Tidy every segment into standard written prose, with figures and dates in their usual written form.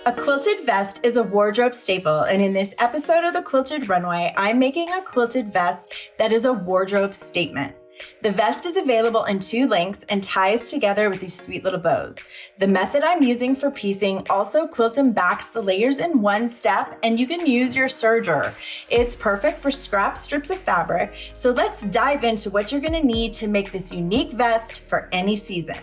A quilted vest is a wardrobe staple, and in this episode of the Quilted Runway, I'm making a quilted vest that is a wardrobe statement. The vest is available in 2 lengths and ties together with these sweet little bows. The method I'm using for piecing also quilts and backs the layers in one step, and you can use your serger. It's perfect for scrap strips of fabric, so let's dive into what you're going to need to make this unique vest for any season.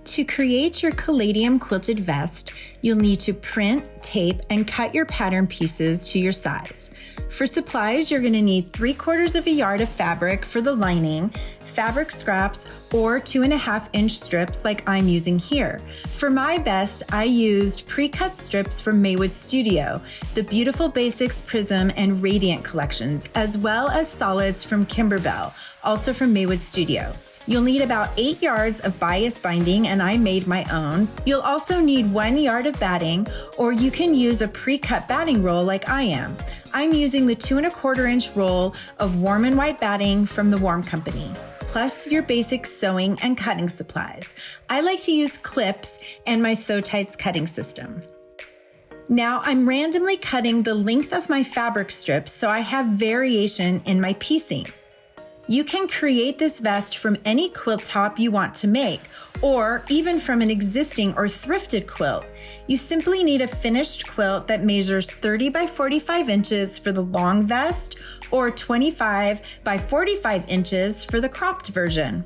To create your Caladium Quilted Vest, you'll need to print, tape, and cut your pattern pieces to your size. For supplies, you're going to need 3/4 yard of fabric for the lining, fabric scraps, or 2.5-inch strips like I'm using here. For my vest, I used pre-cut strips from Maywood Studio, the Beautiful Basics Prism and Radiant collections, as well as solids from Kimberbell, also from Maywood Studio. You'll need about 8 yards of bias binding, and I made my own. You'll also need 1 yard of batting, or you can use a pre-cut batting roll like I am. I'm using the 2.25-inch roll of warm and white batting from the Warm Company, plus your basic sewing and cutting supplies. I like to use clips and my SewTites cutting system. Now I'm randomly cutting the length of my fabric strips so I have variation in my piecing. You can create this vest from any quilt top you want to make, or even from an existing or thrifted quilt. You simply need a finished quilt that measures 30 by 45 inches for the long vest, or 25 by 45 inches for the cropped version.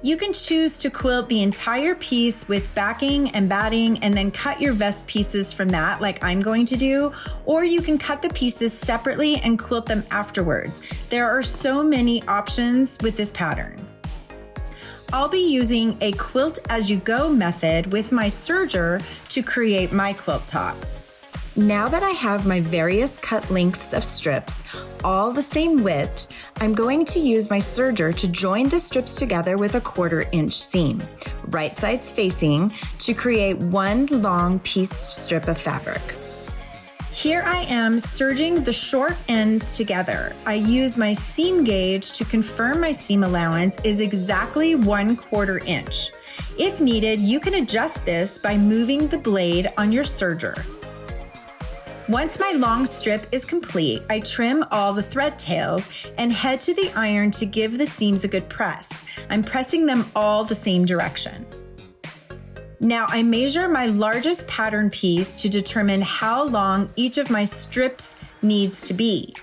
You can choose to quilt the entire piece with backing and batting and then cut your vest pieces from that like I'm going to do, or you can cut the pieces separately and quilt them afterwards. There are so many options with this pattern. I'll be using a quilt as you go method with my serger to create my quilt top. Now that I have my various cut lengths of strips, all the same width, I'm going to use my serger to join the strips together with a 1/4-inch seam, right sides facing, to create one long pieced strip of fabric. Here I am serging the short ends together. I use my seam gauge to confirm my seam allowance is exactly 1/4 inch. If needed, you can adjust this by moving the blade on your serger. Once my long strip is complete, I trim all the thread tails and head to the iron to give the seams a good press. I'm pressing them all the same direction. Now I measure my largest pattern piece to determine how long each of my strips needs to be.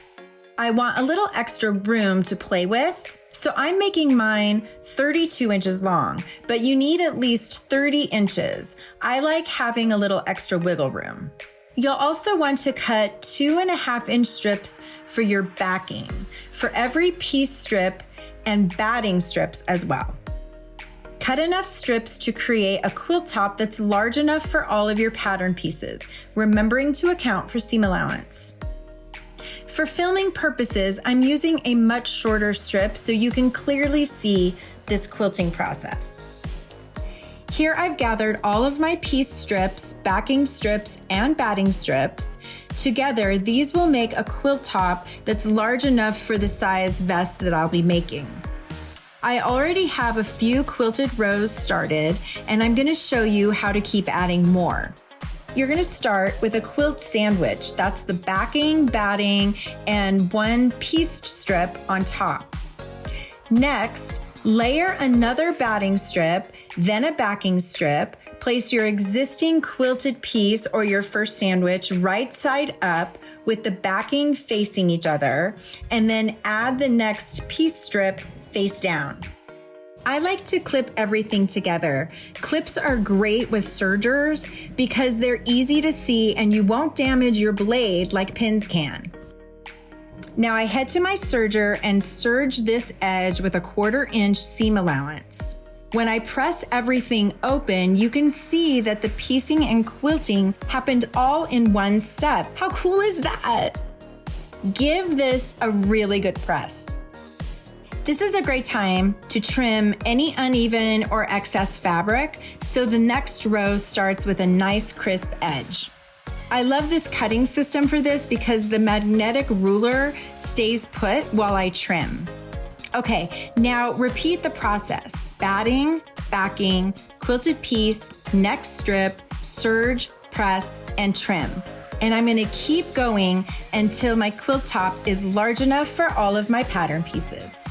I want a little extra room to play with, so I'm making mine 32 inches long, but you need at least 30 inches. I like having a little extra wiggle room. You'll also want to cut 2.5-inch strips for your backing, for every piece strip and batting strips as well. Cut enough strips to create a quilt top that's large enough for all of your pattern pieces, remembering to account for seam allowance. For filming purposes, I'm using a much shorter strip so you can clearly see this quilting process. Here I've gathered all of my piece strips, backing strips, and batting strips. Together, these will make a quilt top that's large enough for the size vest that I'll be making. I already have a few quilted rows started, and I'm gonna show you how to keep adding more. You're gonna start with a quilt sandwich. That's the backing, batting, and one pieced strip on top. Next, layer another batting strip, then a backing strip. Place your existing quilted piece or your first sandwich right side up with the backing facing each other, and then add the next piece strip face down. I like to clip everything together. Clips are great with sergers because they're easy to see and you won't damage your blade like pins can. Now I head to my serger and serge this edge with a 1/4-inch seam allowance. When I press everything open, you can see that the piecing and quilting happened all in one step. How cool is that? Give this a really good press. This is a great time to trim any uneven or excess fabric so the next row starts with a nice crisp edge. I love this cutting system for this because the magnetic ruler stays put while I trim. Okay, now repeat the process. Batting, backing, quilted piece, next strip, serge, press, and trim. And I'm gonna keep going until my quilt top is large enough for all of my pattern pieces.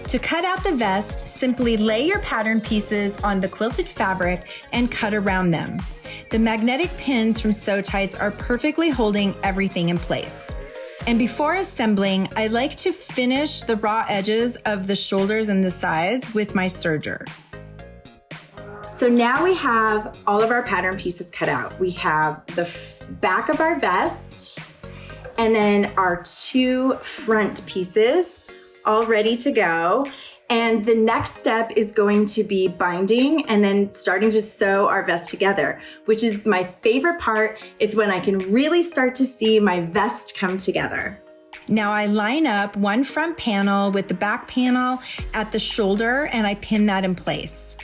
To cut out the vest, simply lay your pattern pieces on the quilted fabric and cut around them. The magnetic pins from SewTites are perfectly holding everything in place. And before assembling, I like to finish the raw edges of the shoulders and the sides with my serger. So now we have all of our pattern pieces cut out. We have the back of our vest and then our two front pieces all ready to go. And the next step is going to be binding and then starting to sew our vest together, which is my favorite part. It's when I can really start to see my vest come together. Now I line up one front panel with the back panel at the shoulder and I pin that in place.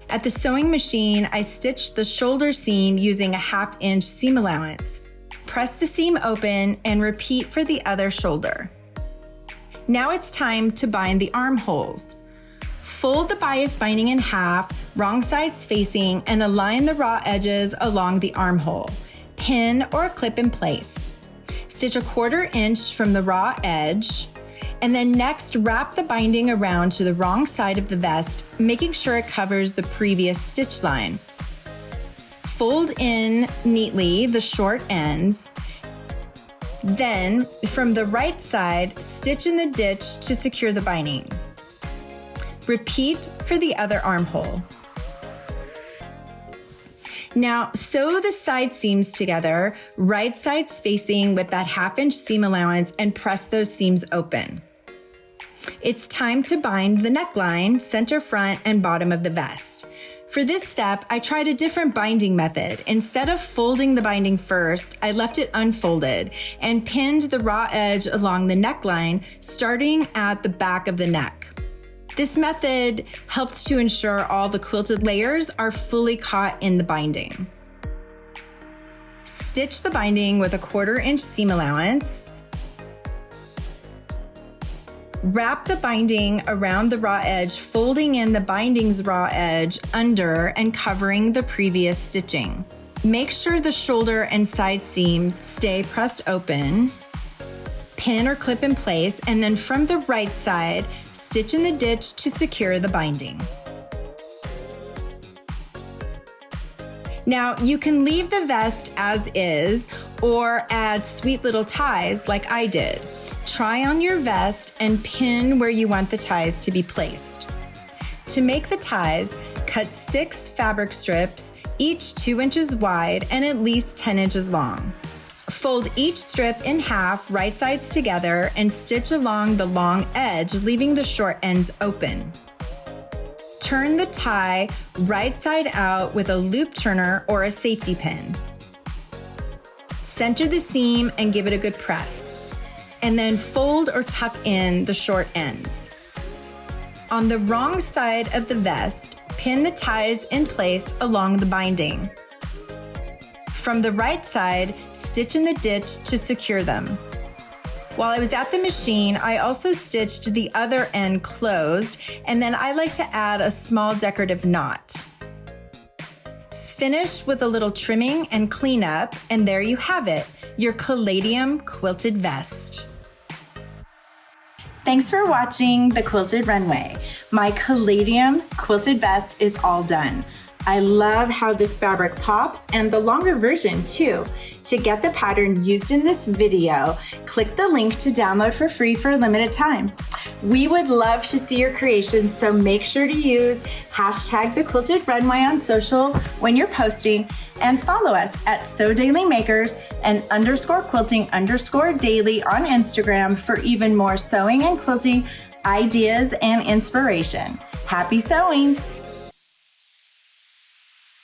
At the sewing machine, I stitched the shoulder seam using a 1/2 inch seam allowance. Press the seam open and repeat for the other shoulder. Now it's time to bind the armholes. Fold the bias binding in half, wrong sides facing, and align the raw edges along the armhole. Pin or clip in place. Stitch a 1/4 inch from the raw edge, and then next wrap the binding around to the wrong side of the vest, making sure it covers the previous stitch line. Fold in neatly the short ends. Then, from the right side, stitch in the ditch to secure the binding. Repeat for the other armhole. Now, sew the side seams together, right sides facing with that 1/2 inch seam allowance, and press those seams open. It's time to bind the neckline, center front, and bottom of the vest. For this step, I tried a different binding method. Instead of folding the binding first, I left it unfolded and pinned the raw edge along the neckline, starting at the back of the neck. This method helps to ensure all the quilted layers are fully caught in the binding. Stitch the binding with a 1/4 inch seam allowance. Wrap the binding around the raw edge, folding in the binding's raw edge under and covering the previous stitching. Make sure the shoulder and side seams stay pressed open. Pin or clip in place, and then from the right side, stitch in the ditch to secure the binding. Now, you can leave the vest as is or add sweet little ties like I did. Try on your vest and pin where you want the ties to be placed. To make the ties, cut 6 fabric strips, each 2 inches wide and at least 10 inches long. Fold each strip in half, right sides together, and stitch along the long edge, leaving the short ends open. Turn the tie right side out with a loop turner or a safety pin. Center the seam and give it a good press, and then fold or tuck in the short ends. On the wrong side of the vest, pin the ties in place along the binding. From the right side, stitch in the ditch to secure them. While I was at the machine, I also stitched the other end closed, and then I like to add a small decorative knot. Finish with a little trimming and cleanup, and there you have it, your Caladium Quilted Vest. Thanks for watching the Quilted Runway. My Caladium Quilted Vest is all done. I love how this fabric pops, and the longer version too. To get the pattern used in this video, click the link to download for free for a limited time. We would love to see your creations, so make sure to use #TheQuiltedRunway on social when you're posting, and follow us at SewDailyMakers and _quilting_daily on Instagram for even more sewing and quilting ideas and inspiration. Happy sewing!